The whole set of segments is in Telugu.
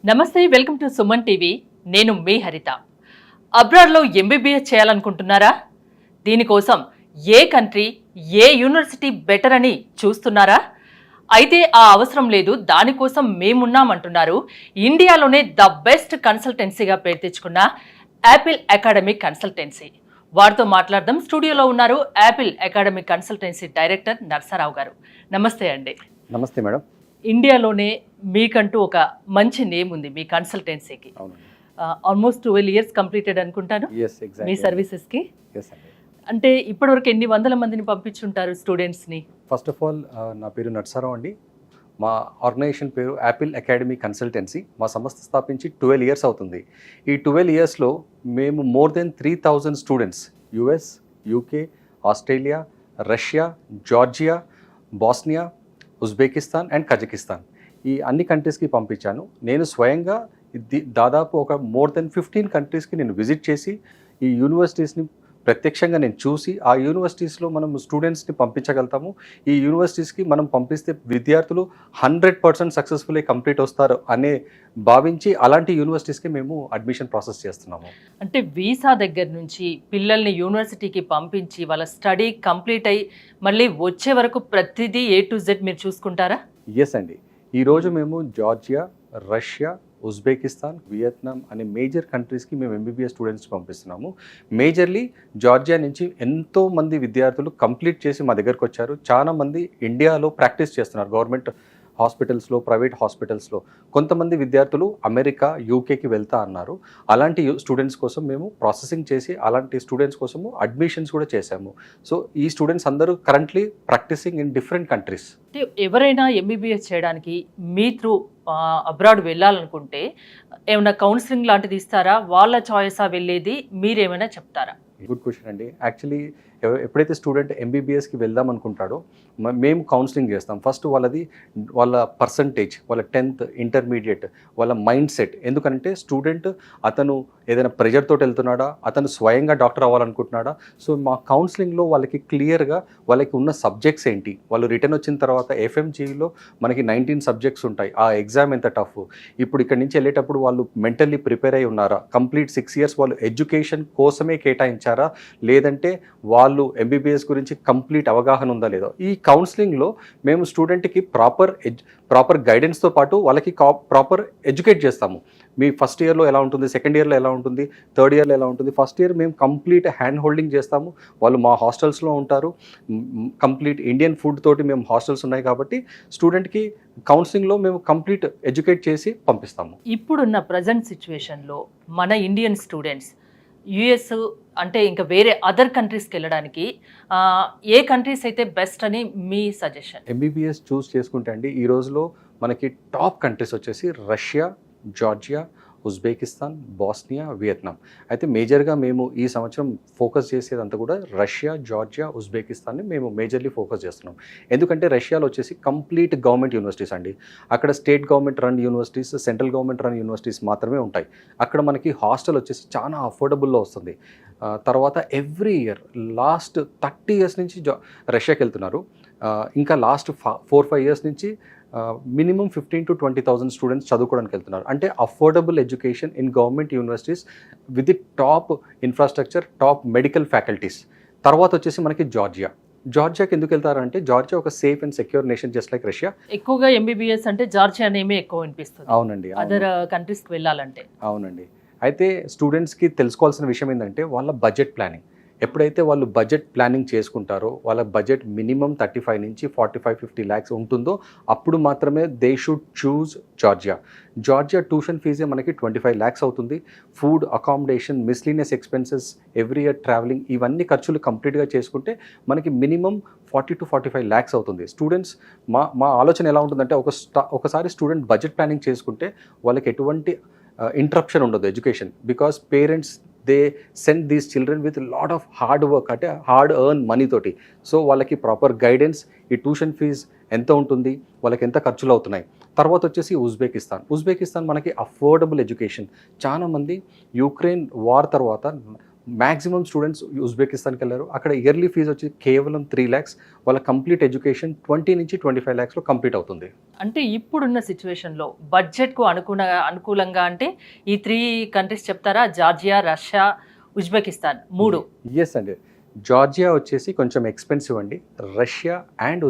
నమస్తే, వెల్కమ్ టు సుమన్ టీవీ. నేను మీ హరిత. అబ్రాడ్లో ఎంబీబీఎస్ చేయాలనుకుంటున్నారా? దీనికోసం ఏ కంట్రీ, ఏ యూనివర్సిటీ బెటర్ అని చూస్తున్నారా? అయితే ఆ అవసరం లేదు, దానికోసం మేమున్నామంటున్నారు ఇండియాలోనే ద బెస్ట్ కన్సల్టెన్సీగా పేరు తెచ్చుకున్న యాపిల్ అకాడమీ కన్సల్టెన్సీ. వారితో మాట్లాడదాం. స్టూడియోలో ఉన్నారు Apple academy consultancy director Narsarao గారు. నమస్తే అండి. నమస్తే మేడం. ఇండియాలోనే మీకంటూ ఒక మంచి నేమ్ ఉంది మీ కన్సల్టెన్సీకి. ఆల్మోస్ట్ 12 years కంప్లీటెడ్ అనుకుంటాను మీ సర్వీసెస్కి. అంటే ఇప్పటివరకు ఎన్ని వందల మందిని పంపించుంటారు స్టూడెంట్స్ని? ఫస్ట్ ఆఫ్ ఆల్ నా పేరు నర్సారావు అండి. మా ఆర్గనైజేషన్ పేరు యాపిల్ అకాడమీ కన్సల్టెన్సీ. మా సంస్థ స్థాపించి 12 years అవుతుంది. ఈ 12 yearsలో మేము more than 3000 students US, UK, Australia, Russia, Georgia, Bosnia, Uzbekistan and Kazakhstan ఈ అన్ని కంట్రీస్కి పంపించాను. నేను స్వయంగా దాదాపు ఒక మోర్ దెన్ 15 కంట్రీస్కి నేను విజిట్ చేసి ఈ యూనివర్సిటీస్ని ప్రత్యక్షంగా నేను చూసి ఆ యూనివర్సిటీస్లో మనం స్టూడెంట్స్ని పంపించగలుగుతాము. ఈ యూనివర్సిటీస్కి మనం పంపిస్తే విద్యార్థులు 100% సక్సెస్ఫుల్లీ కంప్లీట్ వస్తారు అనే భావించి అలాంటి యూనివర్సిటీస్కి మేము అడ్మిషన్ ప్రాసెస్ చేస్తున్నాము. అంటే వీసా దగ్గర నుంచి పిల్లల్ని యూనివర్సిటీకి పంపించి వాళ్ళ స్టడీ కంప్లీట్ అయ్యి మళ్ళీ వచ్చే వరకు ప్రతిదీ A to Z మీరు చూసుకుంటారా? ఎస్ అండి. ఈరోజు మేము జార్జియా, రష్యా, ఉజ్బెకిస్తాన్, వియత్నాం అనే మేజర్ కంట్రీస్కి మేము ఎంబీబీఎస్ స్టూడెంట్స్ పంపిస్తున్నాము. మేజర్లీ జార్జియా నుంచి ఎంతో మంది విద్యార్థులు కంప్లీట్ చేసి మా దగ్గరకు వచ్చారు. చాలా మంది ఇండియాలో ప్రాక్టీస్ చేస్తున్నారు గవర్నమెంట్ హాస్పిటల్స్లో, ప్రైవేట్ హాస్పిటల్స్లో. కొంతమంది విద్యార్థులు అమెరికా, యూకేకి వెళ్తా అన్నారు. అలాంటి స్టూడెంట్స్ కోసం మేము ప్రాసెసింగ్ చేసి అలాంటి స్టూడెంట్స్ కోసము అడ్మిషన్స్ కూడా చేశాము. సో ఈ స్టూడెంట్స్ అందరూ currently practising in different countries. ఎవరైనా ఎంబీబీఎస్ చేయడానికి మీ త్రూ అబ్రాడ్ వెళ్ళాలనుకుంటే ఏమైనా కౌన్సిలింగ్ లాంటిది ఇస్తారా? వాళ్ళ చాయిసా వెళ్ళేది, మీరేమైనా చెప్తారా? గుడ్ క్వశ్చన్ అండి. యాక్చువల్లీ ఎప్పుడైతే స్టూడెంట్ ఎంబీబీఎస్కి వెళ్దాం అనుకుంటాడో మేము కౌన్సిలింగ్ చేస్తాం. ఫస్ట్ వాళ్ళ పర్సంటేజ్, వాళ్ళ 10th, ఇంటర్మీడియట్, వాళ్ళ మైండ్ సెట్. ఎందుకంటే స్టూడెంట్ అతను ఏదైనా ప్రెజర్ తోటి వెళ్తున్నాడా, అతను స్వయంగా డాక్టర్ అవ్వాలనుకుంటున్నాడా. సో మా కౌన్సిలింగ్లో వాళ్ళకి క్లియర్గా వాళ్ళకి ఉన్న సబ్జెక్ట్స్ ఏంటి, వాళ్ళు రిటర్న్ వచ్చిన తర్వాత ఎఫ్ఎంజీలో మనకి 19 సబ్జెక్ట్స్ ఉంటాయి. ఆ ఎగ్జామ్ ఎంత టఫ్, ఇప్పుడు ఇక్కడ నుంచి వెళ్ళేటప్పుడు వాళ్ళు మెంటల్లీ ప్రిపేర్ అయి ఉన్నారా, కంప్లీట్ 6 years వాళ్ళు ఎడ్యుకేషన్ కోసమే కేటాయించారా, లేదంటే వాళ్ళు ఎంబీబీఎస్ గురించి కంప్లీట్ అవగాహన ఉందా లేదా. ఈ కౌన్సిలింగ్లో మేము స్టూడెంట్కి ప్రాపర్ గైడెన్స్తో పాటు వాళ్ళకి ప్రాపర్ ఎడ్యుకేట్ చేస్తాము. మీ ఫస్ట్ ఇయర్లో ఎలా ఉంటుంది, సెకండ్ ఇయర్లో ఎలా ఉంటుంది, థర్డ్ ఇయర్లో ఎలా ఉంటుంది. ఫస్ట్ ఇయర్ మేము కంప్లీట్ హ్యాండ్ హోల్డింగ్ చేస్తాము. వాళ్ళు మా హాస్టల్స్లో ఉంటారు. కంప్లీట్ ఇండియన్ ఫుడ్ తోటి మేము హాస్టల్స్ ఉన్నాయి కాబట్టి స్టూడెంట్కి కౌన్సిలింగ్లో మేము కంప్లీట్ ఎడ్యుకేట్ చేసి పంపిస్తాము. ఇప్పుడున్న ప్రజెంట్ సిచ్యువేషన్లో మన ఇండియన్ స్టూడెంట్స్ యుఎస్ అంటే ఇంకా వేరే అదర్ కంట్రీస్కి వెళ్ళడానికి ఏ కంట్రీస్ అయితే బెస్ట్ అని మీ సజెషన్? ఎంబీబీఎస్ చూస్ చేసుకుంటే అండి ఈ రోజులో మనకి టాప్ కంట్రీస్ వచ్చేసి Russia, Georgia, Uzbekistan, Bosnia, Vietnam. అయితే మేజర్గా మేము ఈ సంవత్సరం ఫోకస్ చేసేదంతా కూడా రష్యా, జార్జియా, ఉజ్బెకిస్తాన్ని మేము మేజర్లీ ఫోకస్ చేస్తున్నాం. ఎందుకంటే రష్యాలో వచ్చేసి కంప్లీట్ గవర్నమెంట్ యూనివర్సిటీస్ అండి. అక్కడ state government run universities, central government run universities మాత్రమే ఉంటాయి. అక్కడ మనకి హాస్టల్ వచ్చేసి చాలా అఫోర్డబుల్లో వస్తుంది. తర్వాత ఎవ్రీ ఇయర్ లాస్ట్ 30 years నుంచి రష్యాకి వెళ్తున్నారు. ఇంకా లాస్ట్ 4-5 years నుంచి మినిమం 15,000 to 20,000 స్టూడెంట్స్ చదువుకోవడానికి వెళ్తున్నారు. అంటే affordable education in government universities with top infrastructure, top medical faculties. తర్వాత వచ్చేసి మనకి జార్జియాకి ఎందుకు వెళ్తారంటే జార్జియా ఒక safe and secure nation just like Russia. ఎక్కువగా ఎంబీబీఎస్ అంటే జార్జియా నేమే ఎక్కువ అనిపిస్తుంది. అవునండి. అదర్ కంట్రీస్కి వెళ్ళాలంటే. అవునండి. అయితే స్టూడెంట్స్కి తెలుసుకోవాల్సిన విషయం ఏంటంటే వాళ్ళ బడ్జెట్ ప్లానింగ్. ఎప్పుడైతే వాళ్ళు బడ్జెట్ ప్లానింగ్ చేసుకుంటారో, వాళ్ళ బడ్జెట్ మినిమం 35 నుంచి 45-50 lakhs ఉంటుందో అప్పుడు మాత్రమే they should choose Georgia tuition ఫీజే మనకి 25 lakhs అవుతుంది. Food, accommodation, miscellaneous expenses, every year travelling, ఇవన్నీ ఖర్చులు కంప్లీట్గా చేసుకుంటే మనకి మినిమం 40 to 45 lakhs అవుతుంది. స్టూడెంట్స్ మా ఆలోచన ఎలా ఉంటుందంటే ఒకసారి స్టూడెంట్ బడ్జెట్ ప్లానింగ్ చేసుకుంటే వాళ్ళకి ఎటువంటి ఇంటరప్షన్ ఉండదు education. Because parents they send these children with lot of hard work, అంటే హార్డ్ ఎర్న్ మనీ తోటి. సో వాళ్ళకి ప్రాపర్ గైడెన్స్, ఈ ట్యూషన్ ఫీజ్ ఎంత ఉంటుంది, వాళ్ళకి ఎంత ఖర్చులు అవుతున్నాయి. తర్వాత వచ్చేసి ఉజ్బెకిస్తాన్ మనకి అఫోర్డబుల్ ఎడ్యుకేషన్. చాలామంది యుక్రెయిన్ వార్ తర్వాత మ్యాక్సిమం స్టూడెంట్స్ ఉజ్బెకిస్తాన్కి వెళ్ళారు. అక్కడ ఇయర్లీ ఫీజు వచ్చి కేవలం 3 lakhs, వాళ్ళ కంప్లీట్ ఎడ్యుకేషన్ 20 నుంచి 25 lakhsలో కంప్లీట్ అవుతుంది. అంటే ఇప్పుడున్న సిచ్యువేషన్లో బడ్జెట్కు అనుకూలంగా అంటే ఈ 3 కంట్రీస్ చెప్తారా? Georgia, Russia, Uzbekistan 3. ఎస్ అండి. జార్జియా వచ్చేసి కొంచెం ఎక్స్పెన్సివ్ అండి. రష్యా అండ్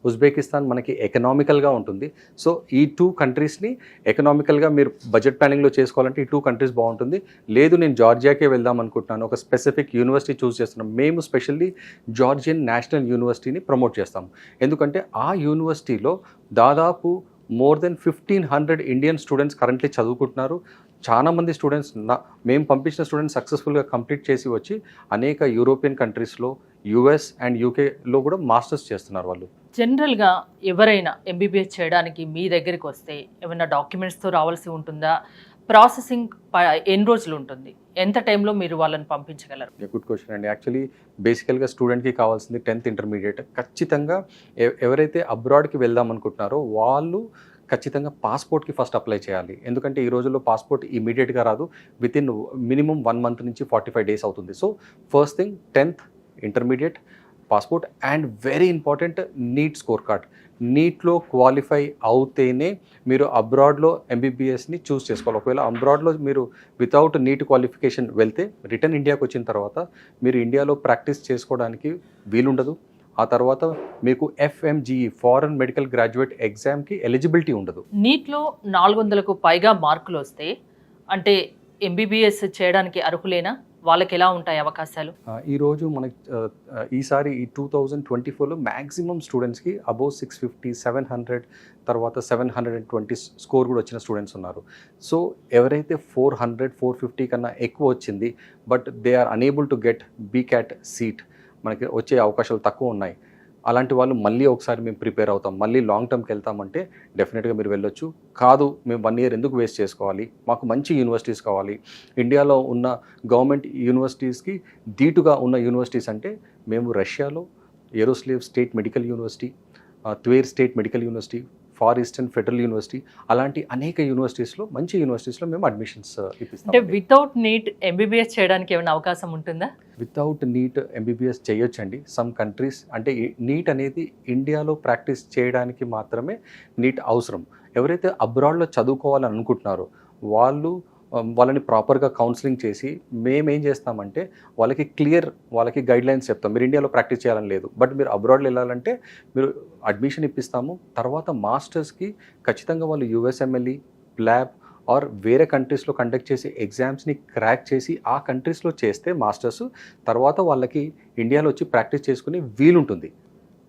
ఉజ్బెకిస్తాన్ మనకి ఎకనామికల్గా ఉంటుంది. సో ఈ 2 కంట్రీస్ని ఎకనామికల్గా మీరు బడ్జెట్ ప్లానింగ్లో చేసుకోవాలంటే ఈ 2 కంట్రీస్ బాగుంటుంది. లేదు నేను జార్జియాకే వెళ్దాం అనుకుంటున్నాను, ఒక స్పెసిఫిక్ యూనివర్సిటీ చూస్ చేస్తున్నాం, మేము స్పెషల్లీ జార్జియన్ నేషనల్ యూనివర్సిటీని ప్రమోట్ చేస్తాం. ఎందుకంటే ఆ యూనివర్సిటీలో దాదాపు more than 1500 Indian students currently చదువుకుంటున్నారు. చాలామంది స్టూడెంట్స్ మేము పంపించిన స్టూడెంట్స్ సక్సెస్ఫుల్గా కంప్లీట్ చేసి వచ్చి అనేక యూరోపియన్ కంట్రీస్లో, యుఎస్ అండ్ యూకేలో కూడా మాస్టర్స్ చేస్తున్నారు వాళ్ళు. జనరల్గా ఎవరైనా ఎంబీబీఎస్ చేయడానికి మీ దగ్గరికి వస్తే ఏమైనా డాక్యుమెంట్స్తో రావాల్సి ఉంటుందా? ప్రాసెసింగ్ ఎన్ని రోజులు ఉంటుంది? ఎంత టైంలో మీరు వాళ్ళని పంపించగలరు? గుడ్ క్వశ్చన్ అండి. యాక్చువల్లీ బేసికల్గా స్టూడెంట్కి కావాల్సింది 10th ఇంటర్మీడియట్. ఖచ్చితంగా ఎవరైతే అబ్రాడ్కి వెళ్దాం అనుకుంటున్నారో వాళ్ళు ఖచ్చితంగా పాస్పోర్ట్కి ఫస్ట్ అప్లై చేయాలి. ఎందుకంటే ఈ రోజుల్లో పాస్పోర్ట్ ఇమీడియట్గా రాదు, వితిన్ మినిమం 1 month నుంచి 45 days అవుతుంది. So first thing 10th intermediate, passport and very important NEET score card. నీట్లో క్వాలిఫై అవుతేనే మీరు అబ్రాడ్లో ఎంబీబీఎస్ని చూస్ చేసుకోవాలి. ఒకవేళ అబ్రాడ్లో మీరు వితౌట్ నీట్ క్వాలిఫికేషన్ వెళ్తే రిటర్న్ ఇండియాకి వచ్చిన తర్వాత మీరు ఇండియాలో ప్రాక్టీస్ చేసుకోవడానికి వీలుండదు. ఆ తర్వాత మీకు FMGE ఫారెన్ మెడికల్ గ్రాడ్యుయేట్ ఎగ్జామ్కి ఎలిజిబిలిటీ ఉండదు. నీట్లో 400కు పైగా మార్కులు వస్తే అంటే ఎంబీబీఎస్ చేయడానికి అర్హులేనా? వాళ్ళకి ఎలా ఉంటాయి అవకాశాలు? ఈరోజు మనకి ఈసారి ఈ 2024లో మ్యాక్సిమం స్టూడెంట్స్కి అబోవ్ 650, 700 తర్వాత 720 స్కోర్ కూడా వచ్చిన స్టూడెంట్స్ ఉన్నారు. సో ఎవరైతే 400, 450 కన్నా ఎక్కువ వచ్చింది but they are unable to get BCAT seat, మనకి వచ్చే అవకాశాలు తక్కువ ఉన్నాయి, అలాంటి వాళ్ళు మళ్ళీ ఒకసారి మేము ప్రిపేర్ అవుతాం, మళ్ళీ లాంగ్ టర్మ్కి వెళ్తామంటే డెఫినెట్గా మీరు వెళ్ళొచ్చు. కాదు మేము 1 year ఎందుకు వేస్ట్ చేసుకోవాలి, మాకు మంచి యూనివర్సిటీస్ కావాలి, ఇండియాలో ఉన్న గవర్నమెంట్ యూనివర్సిటీస్కి ధీటుగా ఉన్న యూనివర్సిటీస్ అంటే మేము రష్యాలో Yaroslavl state medical university, Tver state medical university, far eastern federal university, అలాంటి అనేక యూనివర్సిటీస్లో మంచి యూనివర్సిటీస్లో మేము అడ్మిషన్స్ ఇప్పిస్తాం. అంటే వితౌట్ నీట్ ఎంబీబీఎస్ చేయడానికి ఏమైనా అవకాశం ఉంటుందా? వితౌట్ నీట్ ఎంబీబీఎస్ చేయొచ్చండి. సమ్ కంట్రీస్ అంటే నీట్ అనేది ఇండియాలో ప్రాక్టీస్ చేయడానికి మాత్రమే నీట్ అవసరం. ఎవరైతే అబ్రాడ్లో చదువుకోవాలని అనుకుంటున్నారో వాళ్ళని ప్రాపర్గా కౌన్సిలింగ్ చేసి మేమేం చేస్తామంటే వాళ్ళకి గైడ్లైన్స్ చెప్తాం. మీరు ఇండియాలో ప్రాక్టీస్ చేయాలని లేదు, బట్ మీరు అబ్రాడ్లో వెళ్ళాలంటే మీరు అడ్మిషన్ ఇప్పిస్తాము. తర్వాత మాస్టర్స్కి ఖచ్చితంగా వాళ్ళు USMLE, ల్యాబ్ ఆర్ వేరే కంట్రీస్లో కండక్ట్ చేసి ఎగ్జామ్స్ని క్రాక్ చేసి ఆ కంట్రీస్లో చేస్తే మాస్టర్స్ తర్వాత వాళ్ళకి ఇండియాలో వచ్చి ప్రాక్టీస్ చేసుకుని వీలుంటుంది.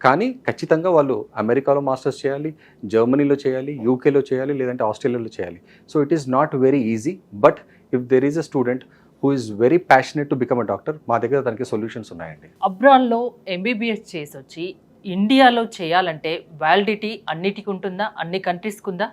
కానీ ఖచ్చితంగా వాళ్ళు అమెరికాలో మాస్టర్స్ చేయాలి, జర్మనీలో చేయాలి, యూకేలో చేయాలి, లేదంటే ఆస్ట్రేలియాలో చేయాలి. So it is not very easy, but if there is a student who is very passionate to become a doctor, మా దగ్గర దానికి సొల్యూషన్స్ ఉన్నాయండి. అబ్రాడ్లో ఎంబీబీఎస్ చేసి వచ్చి ఇండియాలో చేయాలంటే వ్యాలిడిటీ అన్నిటికి ఉంటుందా? అన్ని కంట్రీస్కి ఉందా?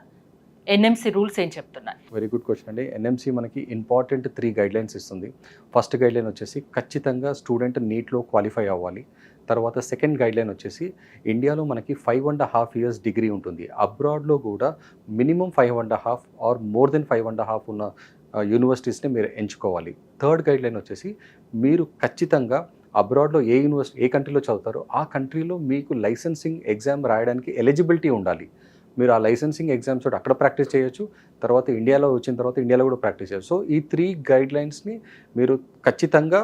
NMC రూల్స్ ఏం చెప్తున్నాయి? వెరీ గుడ్ క్వశ్చన్ అండి. NMC మనకి ఇంపార్టెంట్ 3 గైడ్లైన్స్ ఇస్తుంది. ఫస్ట్ గైడ్లైన్ వచ్చేసి ఖచ్చితంగా స్టూడెంట్ నీట్లో క్వాలిఫై అవ్వాలి. తర్వాత సెకండ్ గైడ్లైన్ వచ్చేసి ఇండియాలో మనకి 5.5 years డిగ్రీ ఉంటుంది, అబ్రాడ్లో కూడా మినిమం 5.5 ఆర్ మోర్ దెన్ 5.5 ఉన్న యూనివర్సిటీస్ని మీరు ఎంచుకోవాలి. థర్డ్ గైడ్లైన్ వచ్చేసి మీరు ఖచ్చితంగా అబ్రాడ్లో ఏ కంట్రీలో చదువుతారో ఆ కంట్రీలో మీకు లైసెన్సింగ్ ఎగ్జామ్ రాయడానికి ఎలిజిబిలిటీ ఉండాలి. మీరు ఆ లైసెన్సింగ్ ఎగ్జామ్స్ తోటి అక్కడ ప్రాక్టీస్ చేయొచ్చు, తర్వాత ఇండియాలో వచ్చిన తర్వాత ఇండియాలో కూడా ప్రాక్టీస్ చేయొచ్చు. సో ఈ 3 గైడ్లైన్స్ని మీరు ఖచ్చితంగా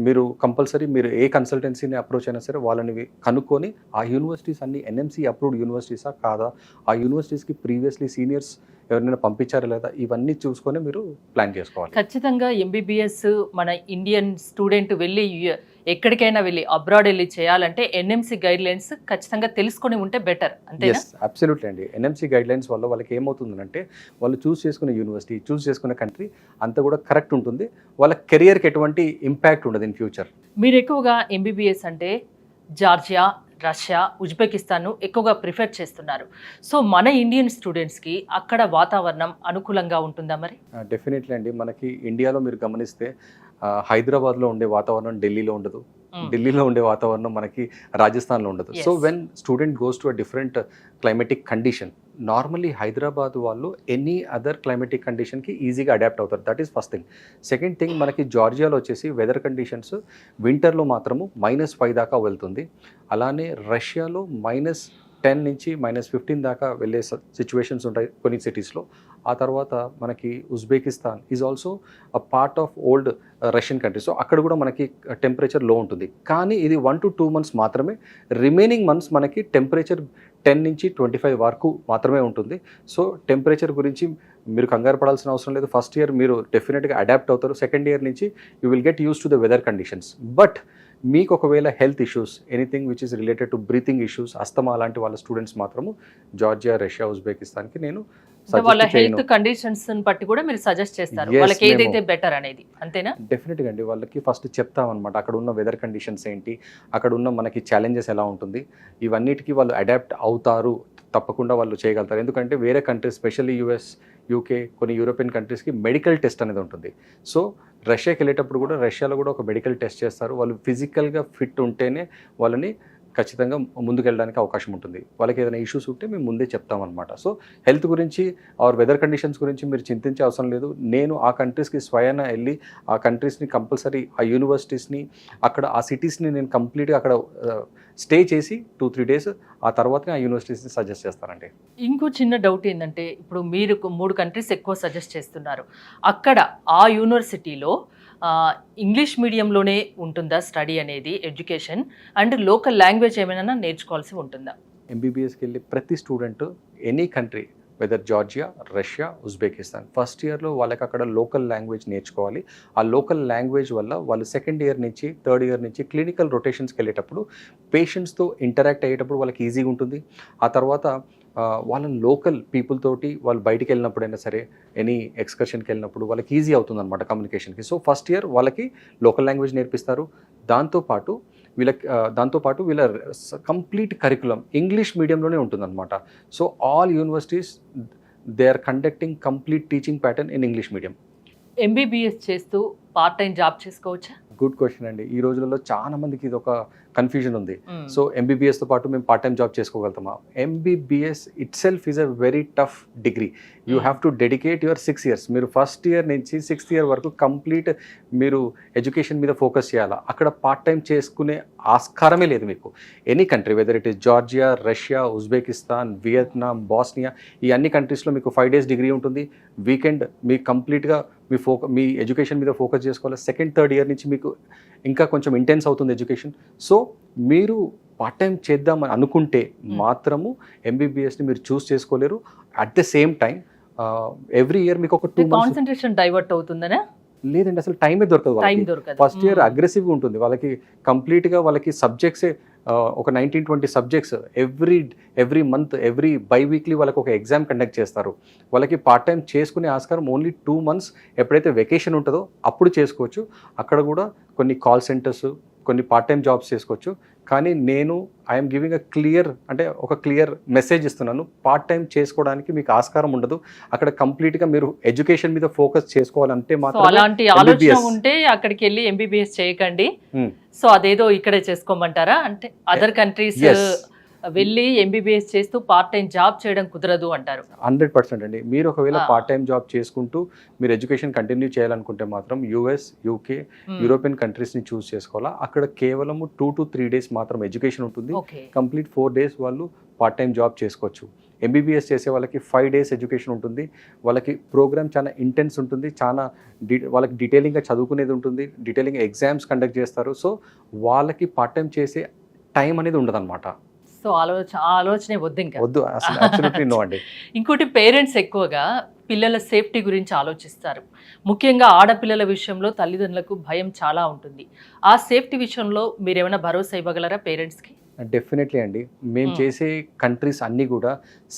మీరు కంపల్సరీ మీరు ఏ కన్సల్టెన్సీని అప్రోచ్ అయినా సరే వాళ్ళని కనుక్కొని ఆ యూనివర్సిటీస్ అన్ని NMC అప్రూవ్డ్ యూనివర్సిటీసా కాదా, ఆ యూనివర్సిటీస్కి ప్రీవియస్లీ సీనియర్స్ ఎవరైనా పంపించారా లేదా, ఇవన్నీ చూసుకొని మీరు ప్లాన్ చేసుకోవాలి. ఖచ్చితంగా ఎంబీబీఎస్ మన ఇండియన్ స్టూడెంట్ వెళ్ళి ఎక్కడికైనా వెళ్ళి అబ్రాడ్ వెళ్ళి చేయాలంటే NMC గైడ్లైన్స్ ఖచ్చితంగా తెలుసుకొని ఉంటే బెటర్, అంతేనా? ఎస్, అబ్సల్యూట్లీ అండి. NMC గైడ్లైన్స్ వల్ల వాళ్ళకి ఏమవుతుందంటే వాళ్ళు చూస్ చేసుకునే యూనివర్సిటీ, చూస్ చేసుకునే కంట్రీ అంతా కూడా కరెక్ట్ ఉంటుంది. వాళ్ళ కెరియర్కి ఎటువంటి ఇంపాక్ట్ ఉండదు ఇన్ ఫ్యూచర్. మీరు ఎక్కువగా ఎంబీబీఎస్ అంటే జార్జియా, రష్యా, ఉజ్బెకిస్తాన్ ఎక్కువగా ప్రిఫర్ చేస్తున్నారు. సో మన ఇండియన్ స్టూడెంట్స్కి అక్కడ వాతావరణం అనుకూలంగా ఉంటుందా మరి? డెఫినెట్లీ అండి. మనకి ఇండియాలో మీరు గమనిస్తే హైదరాబాద్లో ఉండే వాతావరణం ఢిల్లీలో ఉండదు, ఢిల్లీలో ఉండే వాతావరణం మనకి రాజస్థాన్లో ఉండదు. So when student goes to a different climatic condition normally Hyderabad వాళ్ళు ఎనీ అదర్ క్లైమేటిక్ కండిషన్కి ఈజీగా అడాప్ట్ అవుతారు. That is first thing. Second thing, మనకి జార్జియాలో వచ్చేసి వెదర్ కండిషన్స్ వింటర్లో మాత్రము -5 దాకా వెళ్తుంది. అలానే రష్యాలో -10 నుంచి -15 దాకా వెళ్ళే సిచ్యువేషన్స్ ఉంటాయి కొన్ని సిటీస్లో. ఆ తర్వాత మనకి Uzbekistan is also a part of old Russian country. So అక్కడ కూడా మనకి టెంపరేచర్ లో ఉంటుంది. కానీ ఇది 1 to 2 months మాత్రమే. రిమైనింగ్ మంత్స్ మనకి టెంపరేచర్ 10 నుంచి 25 వరకు మాత్రమే ఉంటుంది. సో టెంపరేచర్ గురించి మీరు కంగారు పడాల్సిన అవసరం లేదు. ఫస్ట్ ఇయర్ మీరు డెఫినెట్గా అడాప్ట్ అవుతారు. సెకండ్ ఇయర్ నుంచి you will get use to the weather conditions. But మీకు ఒకవేళ health issues, anything which is related to breathing issues, asthma అలాంటి వాళ్ళ స్టూడెంట్స్ మాత్రము జార్జియా, రష్యా, ఉజ్బెకిస్తాన్కి నేను వాళ్ళ హెల్త్ కండిషన్స్ బట్టి కూడా మీరు సజెస్ట్ చేస్తారు Yes, వాళ్ళకి ఏదైతే బెటర్ అనేది, అంతేనా? డెఫినెట్గా అండి. వాళ్ళకి ఫస్ట్ చెప్తామన్నమాట అక్కడ ఉన్న వెదర్ కండిషన్స్ ఏంటి, అక్కడ ఉన్న మనకి ఛాలెంజెస్ ఎలా ఉంటుంది, ఇవన్నిటికీ వాళ్ళు అడాప్ట్ అవుతారు, తప్పకుండా వాళ్ళు చేయగలుగుతారు. ఎందుకంటే వేరే కంట్రీస్, స్పెషల్లీ యూఎస్, యూకే, కొన్ని యూరోపియన్ కంట్రీస్కి మెడికల్ టెస్ట్ అనేది ఉంటుంది. సో రష్యాకి వెళ్ళేటప్పుడు కూడా రష్యాలో కూడా ఒక మెడికల్ టెస్ట్ చేస్తారు. వాళ్ళు ఫిజికల్గా ఫిట్ ఉంటేనే వాళ్ళని ఖచ్చితంగా ముందుకెళ్ళడానికి అవకాశం ఉంటుంది. వాళ్ళకి ఏదైనా ఇష్యూస్ ఉంటే మేము ముందే చెప్తామన్నమాట. సో హెల్త్ గురించి ఆర్ వెదర్ కండిషన్స్ గురించి మీరు చింతించే అవసరం లేదు. నేను ఆ కంట్రీస్కి స్వయాన వెళ్ళి ఆ కంట్రీస్ని కంపల్సరీ, ఆ యూనివర్సిటీస్ని, అక్కడ ఆ సిటీస్ని నేను కంప్లీట్గా అక్కడ స్టే చేసి 2-3 days ఆ తర్వాతనే ఆ యూనివర్సిటీస్ని సజెస్ట్ చేస్తానండి. ఇంకో చిన్న డౌట్ ఏంటంటే, ఇప్పుడు మీరు 3 కంట్రీస్ ఎక్కువ సజెస్ట్ చేస్తున్నారు. అక్కడ ఆ యూనివర్సిటీలో ఇంగ్లీష్ మీడియంలోనే ఉంటుందా స్టడీ అనేది, ఎడ్యుకేషన్, అండ్ లోకల్ లాంగ్వేజ్ ఏమైనా నేర్చుకోవాల్సి ఉంటుందా? ఎంబీబీఎస్కి వెళ్ళి ప్రతి student any country, whether Georgia, Russia, Uzbekistan, first ఇయర్లో వాళ్ళకి అక్కడ లోకల్ లాంగ్వేజ్ నేర్చుకోవాలి. ఆ లోకల్ లాంగ్వేజ్ వల్ల వాళ్ళు సెకండ్ ఇయర్ నుంచి థర్డ్ ఇయర్ నుంచి క్లినికల్ రొటేషన్స్కి వెళ్ళేటప్పుడు పేషెంట్స్తో ఇంటరాక్ట్ అయ్యేటప్పుడు వాళ్ళకి ఈజీగా ఉంటుంది. ఆ తర్వాత వాళ్ళ లోకల్ పీపుల్ తోటి వాళ్ళు బయటికి వెళ్ళినప్పుడైనా సరే, ఎనీ ఎక్స్కర్షన్కి వెళ్ళినప్పుడు వాళ్ళకి ఈజీ అవుతుంది అనమాట కమ్యూనికేషన్కి. సో ఫస్ట్ ఇయర్ వాళ్ళకి లోకల్ లాంగ్వేజ్ నేర్పిస్తారు. దాంతోపాటు వీళ్ళ కంప్లీట్ కరికులం ఇంగ్లీష్ మీడియంలోనే ఉంటుందన్నమాట. So all universities they are conducting complete teaching pattern in English medium. MBBS చేస్తూ పార్ట్ టైం జాబ్ చేసుకోవచ్చా? గుడ్ క్వశ్చన్ అండి. ఈ రోజులలో చాలా మందికి ఇది ఒక కన్ఫ్యూజన్ ఉంది. సో ఎంబీబీఎస్తో పాటు మేము పార్ట్ టైం జాబ్ చేసుకోగలుగుతామా? MBBS itself is a very tough degree. You have to dedicate your 6 years. మీరు ఫస్ట్ ఇయర్ నుంచి 6th year వరకు కంప్లీట్ మీరు ఎడ్యుకేషన్ మీద ఫోకస్ చేయాలా. అక్కడ పార్ట్ టైం చేసుకునే ఆస్కారమే లేదు మీకు. Any country, whether it is Georgia, Russia, Uzbekistan, Vietnam, Bosnia, ఈ అన్ని కంట్రీస్లో మీకు 5 days డిగ్రీ ఉంటుంది. వీకెండ్ మీకు కంప్లీట్గా మీ ఎడ్యుకేషన్ మీద ఫోకస్ చేసుకోవాలి. సెకండ్ థర్డ్ ఇయర్ నుంచి మీకు ఇంకా కొంచెం ఇంటెన్స్ అవుతుంది ఎడ్యుకేషన్. సో మీరు పార్ట్ టైం చేద్దామని అనుకుంటే మాత్రము ఎంబీబీఎస్ని మీరు చూస్ చేసుకోలేరు. At the same time every year మీకు ఒక 2 months కాన్సంట్రేషన్ డైవర్ట్ అవుతుందనా? లేదండి, అసలు టైమే దొరకదు. ఫస్ట్ ఇయర్ అగ్రెసివ్గా ఉంటుంది వాళ్ళకి. కంప్లీట్గా వాళ్ళకి సబ్జెక్ట్సే ఒక 19-20 subjects every month, every biweekly వాళ్ళకి ఒక ఎగ్జామ్ కండక్ట్ చేస్తారు. వాళ్ళకి పార్ట్ టైం చేసుకునే ఆస్కారం ఓన్లీ 2 months ఎప్పుడైతే వెకేషన్ ఉంటుందో అప్పుడు చేసుకోవచ్చు. అక్కడ కూడా కొన్ని కాల్ సెంటర్స్, కొన్ని పార్ట్ టైం జాబ్స్ చేసుకోవచ్చు. కానీ నేను ఐఎమ్ గివింగ్ ఒక క్లియర్ మెసేజ్ ఇస్తున్నాను. పార్ట్ టైం చేసుకోవడానికి మీకు ఆస్కారం ఉండదు. అక్కడ కంప్లీట్గా మీరు ఎడ్యుకేషన్ మీద ఫోకస్ చేసుకోవాలంటే మాత్రం అలాంటి ఆలోచన ఉంటే అక్కడికి వెళ్ళి ఎంబీబీఎస్ చేయకండి. సో అదేదో ఇక్కడే చేసుకోమంటారా? అంటే అదర్ కంట్రీస్ వెళ్ళి ఎంబీబీఎస్ చేస్తూ పార్ట్ టైం జాబ్ చేయడం కుదరదు అంటారు? 100% అండి. మీరు ఒకవేళ పార్ట్ టైం జాబ్ చేసుకుంటూ మీరు ఎడ్యుకేషన్ కంటిన్యూ చేయాలనుకుంటే మాత్రం యూఎస్, యూకే, యూరోపియన్ కంట్రీస్ని చూస్ చేసుకోవాలా. అక్కడ కేవలం 2 to 3 days మాత్రం ఎడ్యుకేషన్ ఉంటుంది. కంప్లీట్ 4 days వాళ్ళు పార్ట్ టైం జాబ్ చేసుకోవచ్చు. ఎంబీబీఎస్ చేసే వాళ్ళకి 5 days ఎడ్యుకేషన్ ఉంటుంది. వాళ్ళకి ప్రోగ్రామ్ చాలా ఇంటెన్స్ ఉంటుంది. వాళ్ళకి డీటెయిలింగ్గా చదువుకునేది ఉంటుంది. డీటెయిలింగ్ ఎగ్జామ్స్ కండక్ట్ చేస్తారు. సో వాళ్ళకి పార్ట్ టైం చేసే టైం అనేది ఉండదన్నమాట. సో ఆలోచనే వద్దు, ఇంకా వద్దు అసలు. నో అండి. ఇంకోటి, పేరెంట్స్ ఎక్కువగా పిల్లల సేఫ్టీ గురించి ఆలోచిస్తారు. ముఖ్యంగా ఆడపిల్లల విషయంలో తల్లిదండ్రులకు భయం చాలా ఉంటుంది. ఆ సేఫ్టీ విషయంలో మీరు ఏమైనా భరోసా ఇవ్వగలరా పేరెంట్స్కి? డెఫినెట్లీ అండి. మేము చేసే కంట్రీస్ అన్నీ కూడా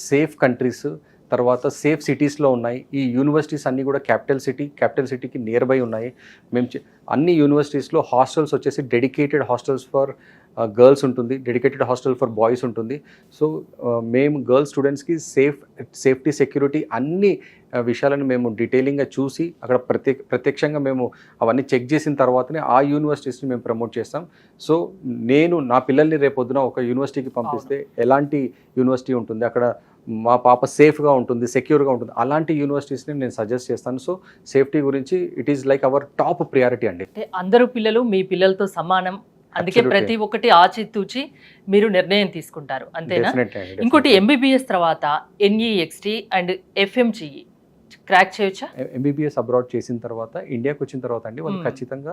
సేఫ్ కంట్రీస్, తర్వాత సేఫ్ సిటీస్లో ఉన్నాయి. ఈ యూనివర్సిటీస్ అన్నీ కూడా క్యాపిటల్ సిటీకి నియర్ బై ఉన్నాయి. అన్ని యూనివర్సిటీస్లో హాస్టల్స్ వచ్చేసి డెడికేటెడ్ హాస్టల్స్ ఫర్ గర్ల్స్ ఉంటుంది, డెడికేటెడ్ హాస్టల్ ఫర్ బాయ్స్ ఉంటుంది. సో మేము గర్ల్స్ స్టూడెంట్స్కి సేఫ్టీ, సెక్యూరిటీ అన్ని విషయాలను మేము డీటెయిలింగ్గా చూసి అక్కడ ప్రత్యక్షంగా మేము అవన్నీ చెక్ చేసిన తర్వాతనే ఆ యూనివర్సిటీస్ని మేము ప్రమోట్ చేస్తాం. సో నేను నా పిల్లల్ని రేపొద్దున ఒక యూనివర్సిటీకి పంపిస్తే ఎలాంటి యూనివర్సిటీ ఉంటుంది, అక్కడ మా పాప సేఫ్గా ఉంటుంది, సెక్యూర్గా ఉంటుంది, అలాంటి యూనివర్సిటీస్ని నేను సజెస్ట్ చేస్తాను. సో సేఫ్టీ గురించి it is like our top priority అండి. అంటే అందరూ పిల్లలు మీ పిల్లలతో సమానం, అందుకే Absolutely. ప్రతి ఒక్కటి ఆచితూచి మీరు నిర్ణయం తీసుకుంటారు, అంతేనా? Definitely అండి, ఇంకోటి definitely. ఎంబీబీఎస్ తర్వాత ఎన్ఈఎక్స్టీ అండ్ ఎఫ్ఎంజీఈ క్రాక్ చేయొచ్చా? ఎంబీబీఎస్ అబ్రాడ్ చేసిన తర్వాత ఇండియాకి వచ్చిన తర్వాత అండి వాళ్ళు ఖచ్చితంగా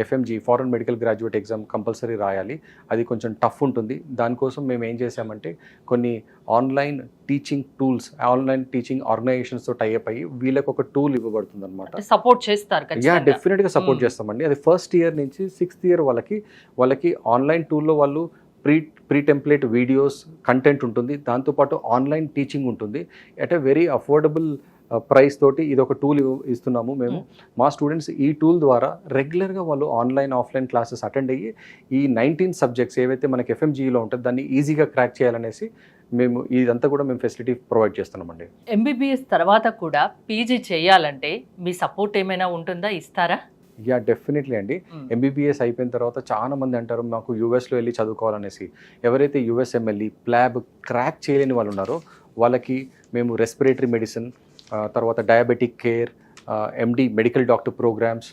FMG foreign medical graduate exam compulsory రాయాలి. అది కొంచెం టఫ్ ఉంటుంది. దానికోసం మేము ఏం చేసామంటే కొన్ని online teaching tools, online teaching ఆర్గనైజేషన్స్తో టైఅప్ అయ్యి వీళ్ళకి ఒక టూల్ ఇవ్వబడుతుంది అనమాట. సపోర్ట్ చేస్తారు యా, ఖచ్చితంగా. డెఫినెట్గా సపోర్ట్ చేస్తామండి. అది ఫస్ట్ ఇయర్ నుంచి 6th ఇయర్ వాళ్ళకి ఆన్లైన్ టూల్లో వాళ్ళు ప్రీ టెంప్లేట్ వీడియోస్ కంటెంట్ ఉంటుంది, దాంతోపాటు ఆన్లైన్ టీచింగ్ ఉంటుంది. At a very affordable price తోటి ఇది ఒక టూల్ ఇస్తున్నాము మేము. మా స్టూడెంట్స్ ఈ టూల్ ద్వారా రెగ్యులర్గా వాళ్ళు ఆన్లైన్ ఆఫ్లైన్ క్లాసెస్ అటెండ్ అయ్యి ఈ 19 సబ్జెక్ట్స్ ఏవైతే మనకి ఎఫ్ఎంజీలో ఉంటుందో దాన్ని ఈజీగా క్రాక్ చేయాలనేసి మేము ఇదంతా కూడా మేము ఫెసిలిటీ ప్రొవైడ్ చేస్తున్నామండి. ఎంబీబీఎస్ తర్వాత కూడా పీజీ చేయాలంటే మీ సపోర్ట్ ఏమైనా ఉంటుందా, ఇస్తారా? యా, డెఫినెట్లీ అండి. ఎంబీబీఎస్ అయిపోయిన తర్వాత చాలా మంది అంటారు మాకు యూఎస్లో వెళ్ళి చదువుకోవాలనేసి. ఎవరైతే యూఎస్ఎంఎల్ఈ ప్లాబ్ క్రాక్ చేయలేని వాళ్ళు ఉన్నారో వాళ్ళకి మేము రెస్పిరేటరీ మెడిసిన్, తర్వాత డయాబెటిక్ కేర్, ఎండి మెడికల్ డాక్టర్ ప్రోగ్రామ్స్,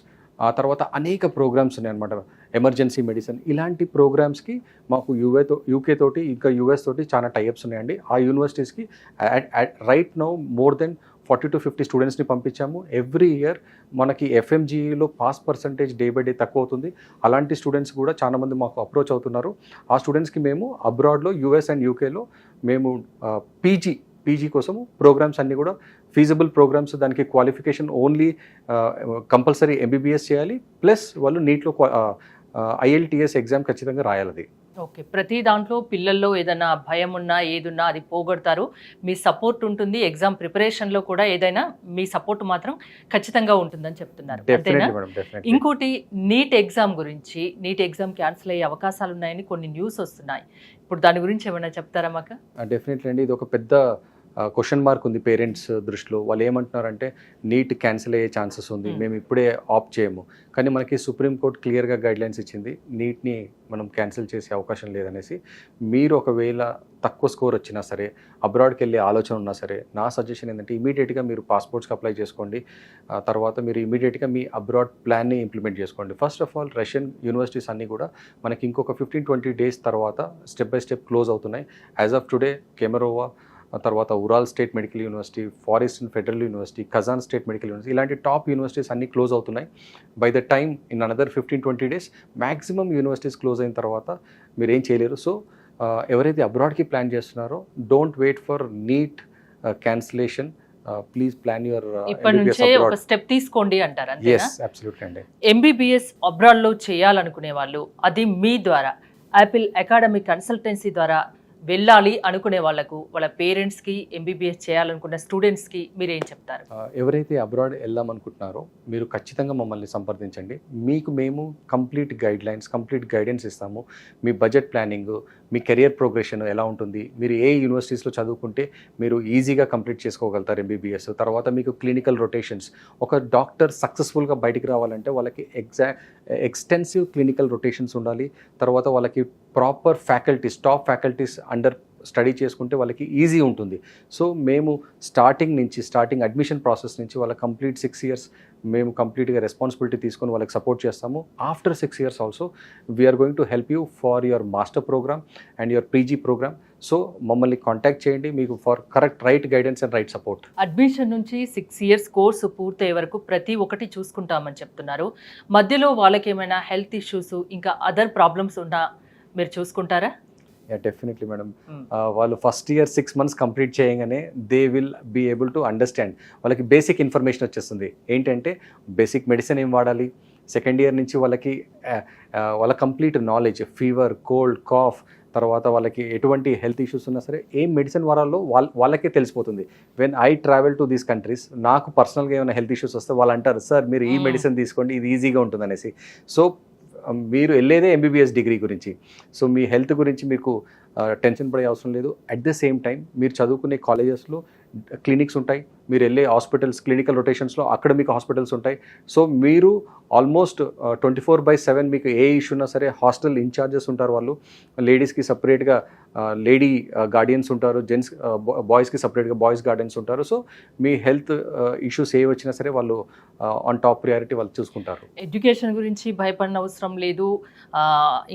ఆ తర్వాత అనేక ప్రోగ్రామ్స్ ఉన్నాయన్నమాట. ఎమర్జెన్సీ మెడిసిన్, ఇలాంటి ప్రోగ్రామ్స్కి మాకు యూకే తోటి ఇంకా యూఎస్ తోటి చాలా టైఅప్స్ ఉన్నాయండి. ఆ యూనివర్సిటీస్కి right now more than 40 to 50 స్టూడెంట్స్ని పంపించాము. ఎవ్రీ ఇయర్ మనకి ఎఫ్ఎంజీఈలో pass percentage day by day తక్కువ అవుతుంది. అలాంటి స్టూడెంట్స్ కూడా చాలా మంది మాకు అప్రోచ్ అవుతున్నారు. ఆ స్టూడెంట్స్కి మేము అబ్రాడ్లో యూఎస్ అండ్ యూకేలో మేము పీజీ కోసము ప్రోగ్రామ్స్ అన్నీ కూడా ఫీజిబుల్ ప్రోగ్రామ్స్, దానికి క్వాలిఫికేషన్ ఓన్లీ కంపల్సరీ ఎంబీబీఎస్ చేయాలి, ప్లస్ వాళ్ళు నీట్లో ఐఎల్టీఎస్ ఎగ్జామ్ ఖచ్చితంగా రాయాలి. అది ఓకే, ప్రతి దాంట్లో పిల్లల్లో ఏదైనా భయం ఉన్నా ఏదున్నా అది పోగొడతారు, మీ సపోర్ట్ ఉంటుంది. ఎగ్జామ్ ప్రిపరేషన్లో కూడా ఏదైనా మీ సపోర్ట్ మాత్రం ఖచ్చితంగా ఉంటుందని చెప్తున్నారు, అంతేనా? Definitely madam, definitely. ఇంకోటి నీట్ ఎగ్జామ్ గురించి, నీట్ ఎగ్జామ్ క్యాన్సిల్ అయ్యే అవకాశాలు ఉన్నాయని కొన్ని న్యూస్ వస్తున్నాయి. ఇప్పుడు దాని గురించి ఏమైనా చెప్తారా మాకు? డెఫినెట్లీ అండి. ఇది ఒక పెద్ద క్వశ్చన్ మార్క్ ఉంది పేరెంట్స్ దృష్టిలో. వాళ్ళు ఏమంటున్నారంటే నీట్ క్యాన్సిల్ అయ్యే ఛాన్సెస్ ఉంది, మేము ఇప్పుడే ఆప్ట్ చేయము. కానీ మనకి సుప్రీంకోర్టు క్లియర్గా గైడ్లైన్స్ ఇచ్చింది, నీట్ని మనం క్యాన్సిల్ చేసే అవకాశం లేదనేసి. మీరు ఒకవేళ తక్కువ స్కోర్ వచ్చినా సరే, అబ్రాడ్కి వెళ్ళే ఆలోచన ఉన్నా సరే, నా సజెషన్ ఏంటంటే ఇమీడియట్గా మీరు పాస్పోర్ట్స్కి అప్లై చేసుకోండి. తర్వాత మీరు ఇమీడియట్గా మీ అబ్రాడ్ ప్లాన్ని ఇంప్లిమెంట్ చేసుకోండి. First of all Russian universities అన్నీ కూడా మనకి ఇంకొక 15-20 డేస్ తర్వాత స్టెప్ బై స్టెప్ క్లోజ్ అవుతున్నాయి. యాజ్ ఆఫ్ టుడే కెమెరోవా, తర్వాత Ural state medical university, far eastern federal university, Kazan state medical university, ఇలాంటి టాప్ యూనివర్సిటీస్ అన్నీ క్లోజ్ అవుతున్నాయి. By the time in another 15-20 days maximum universities close అయిన తర్వాత మీరు ఏం చేయలేరు. సో ఎవరైతే అబ్రాడ్కి ప్లాన్ చేస్తున్నారో don't wait for NEET cancellation, please plan your ఇప్పటి నుంచే ఒక స్టెప్ తీసుకోండి అంటారు, అంతేనా? ఎస్, అబ్సల్యూట్లీ అండి. ఎంబీబీఎస్ అబ్రాడ్లో చేయాలనుకునే వాళ్ళు, అది మీ ద్వారా యాపిల్ అకాడమీ కన్సల్టెన్సీ ద్వారా వెళ్ళాలి అనుకునే వాళ్ళకు, వాళ్ళ పేరెంట్స్కి, ఎంబీబీఎస్ చేయాలనుకున్న స్టూడెంట్స్కి మీరు ఏం చెప్తారు? ఎవరైతే అబ్రాడ్ వెళ్దాం అనుకుంటున్నారో మీరు ఖచ్చితంగా మమ్మల్ని సంప్రదించండి. మీకు మేము కంప్లీట్ గైడ్లైన్స్, కంప్లీట్ గైడెన్స్ ఇస్తాము. మీ బడ్జెట్ ప్లానింగ్, మీ కెరియర్ ప్రోగ్రెషన్ ఎలా ఉంటుంది, మీరు ఏ యూనివర్సిటీస్లో చదువుకుంటే మీరు ఈజీగా కంప్లీట్ చేసుకోగలుగుతారు ఎంబీబీఎస్. తర్వాత మీకు క్లినికల్ రొటేషన్స్, ఒక డాక్టర్ సక్సెస్ఫుల్గా బయటికి రావాలంటే వాళ్ళకి ఎక్స్టెన్సివ్ క్లినికల్ రొటేషన్స్ ఉండాలి. తర్వాత వాళ్ళకి proper faculties, top faculties under study చేసుకుంటే వాళ్ళకి ఈజీ ఉంటుంది. సో మేము స్టార్టింగ్ అడ్మిషన్ ప్రాసెస్ నుంచి వాళ్ళ కంప్లీట్ 6 years మేము కంప్లీట్గా రెస్పాన్సిబిలిటీ తీసుకొని వాళ్ళకి సపోర్ట్ చేస్తాము. After 6 years also we are going to help you for your master program and your PG program. So మమ్మల్ని కాంటాక్ట్ చేయండి, మీకు for correct right guidance and right support. Admission నుంచి 6 years కోర్సు పూర్తయ్యే వరకు ప్రతి ఒక్కటి చూసుకుంటామని చెప్తున్నారు. మధ్యలో వాళ్ళకి ఏమైనా హెల్త్ ఇష్యూస్, ఇంకా అదర్ ప్రాబ్లమ్స్ ఉన్నా మీరు చూసుకుంటారా? Yeah, definitely madam. వాళ్ళు ఫస్ట్ ఇయర్ 6 months కంప్లీట్ చేయగానే they will be able to understand. వాళ్ళకి బేసిక్ ఇన్ఫర్మేషన్ వచ్చేస్తుంది. ఏంటంటే బేసిక్ మెడిసిన్ ఏం వాడాలి, సెకండ్ ఇయర్ నుంచి వాళ్ళకి వాళ్ళ complete knowledge, fever, cold, cough, తర్వాత వాళ్ళకి ఎటువంటి హెల్త్ ఇష్యూస్ ఉన్నా సరే ఏం మెడిసిన్ వాడాలో వాళ్ళకే తెలిసిపోతుంది. When I travel to these countries, నాకు పర్సనల్గా ఏమైనా హెల్త్ ఇష్యూస్ వస్తే వాళ్ళు అంటారు, సార్ మీరు ఈ మెడిసిన్ తీసుకోండి, ఇది ఈజీగా ఉంటుంది అనేసి. సో మీరు వెళ్ళేదే ఎంబీబీఎస్ డిగ్రీ గురించి. సో మీ హెల్త్ గురించి మీకు టెన్షన్ పడే అవసరం లేదు. అట్ ద సేమ్ టైం మీరు చదువుకునే కాలేజెస్లో క్లినిక్స్ ఉంటాయి, మీరు వెళ్ళే హాస్పిటల్స్ క్లినికల్ రొటేషన్స్లో అక్కడ మీకు హాస్పిటల్స్ ఉంటాయి. సో మీరు ఆల్మోస్ట్ 24/7 మీకు ఏ ఇష్యూ ఉన్నా సరే హాస్టల్ ఇన్ఛార్జెస్ ఉంటారు. వాళ్ళు లేడీస్కి సపరేట్గా లేడీ గార్డియన్స్ ఉంటారు, జెంట్స్ బాయ్స్కి సపరేట్గా బాయ్స్ గార్డియన్స్ ఉంటారు. సో మీ హెల్త్ ఇష్యూస్ ఏ వచ్చినా సరే వాళ్ళు ఆన్ టాప్ ప్రియారిటీ వాళ్ళు చూసుకుంటారు. ఎడ్యుకేషన్ గురించి భయపడిన అవసరం లేదు,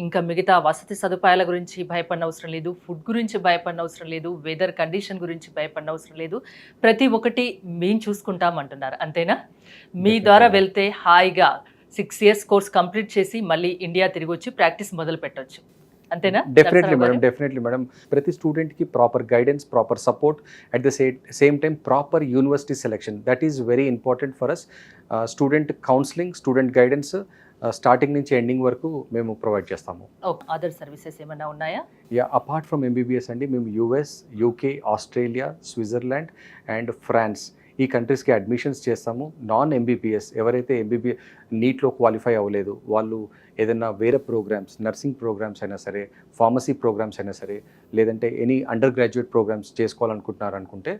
ఇంకా మిగతా వసతి సదుపాయాల గురించి భయపడిన అవసరం లేదు, ఫుడ్ గురించి భయపడిన అవసరం లేదు, వెదర్ కండిషన్ గురించి భయపడిన అవసరం లేదు. ప్రతి ఒక్కటి మేము చూసుకుంటామంటున్నారు, అంతేనా? మీ ద్వారా వెళ్తే హాయిగా 6 years కోర్స్ కంప్లీట్ చేసి మళ్ళీ ఇండియా తిరిగి వచ్చి ప్రాక్టీస్ మొదలు పెట్టవచ్చు, అంతేనా? Definitely madam. ప్రతి స్టూడెంట్కి proper guidance, proper support, at the same time proper university selection, that is very important for us. Student counselling, student guidance starting నుంచి ఎండింగ్ వరకు మేము ప్రొవైడ్ చేస్తాము. అదర్ సర్వీసెస్ ఏమైనా ఉన్నాయా? అపార్ట్ ఫ్రమ్ ఎంబీబీఎస్ అండి, మేము US, UK, Australia, Switzerland and France ఈ కంట్రీస్కి అడ్మిషన్స్ చేస్తాము. నాన్ ఎంబీబీఎస్ ఎవరైతే ఎంబీబీఎస్ నీట్లో క్వాలిఫై అవ్వలేదు, వాళ్ళు ఏదైనా వేరే ప్రోగ్రామ్స్, నర్సింగ్ ప్రోగ్రామ్స్ అయినా సరే, ఫార్మసీ ప్రోగ్రామ్స్ అయినా సరే, లేదంటే ఎనీ అండర్ గ్రాడ్యుయేట్ ప్రోగ్రామ్స్ చేసుకోవాలనుకుంటున్నారు అనుకుంటే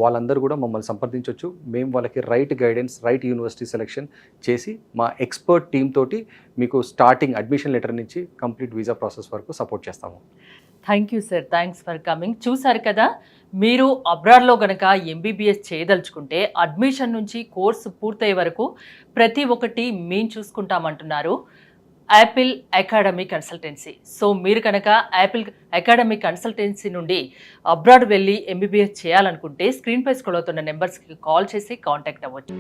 వాళ్ళందరూ కూడా మమ్మల్ని సంప్రదించవచ్చు. మేము వాళ్ళకి right guidance, right university selection చేసి మా ఎక్స్పర్ట్ టీమ్ తోటి మీకు స్టార్టింగ్ అడ్మిషన్ లెటర్ నుంచి కంప్లీట్ వీసా ప్రాసెస్ వరకు సపోర్ట్ చేస్తాము. Thank you sir, thanks for coming. చూసారు కదా, మీరు అబ్రాడ్లో కనుక ఎంబీబీఎస్ చేయదలుచుకుంటే అడ్మిషన్ నుంచి కోర్సు పూర్తయ్యే వరకు ప్రతి ఒక్కటి మేము చూసుకుంటామంటున్నారు యాపిల్ అకాడమీ కన్సల్టెన్సీ. సో మీరు కనుక యాపిల్ అకాడమీ కన్సల్టెన్సీ నుండి అబ్రాడ్ వెళ్ళి ఎంబీబీఎస్ చేయాలనుకుంటే స్క్రీన్పై స్క్రోల్ అవుతున్న నెంబర్స్కి కాల్ చేసి కాంటాక్ట్ అవ్వచ్చు.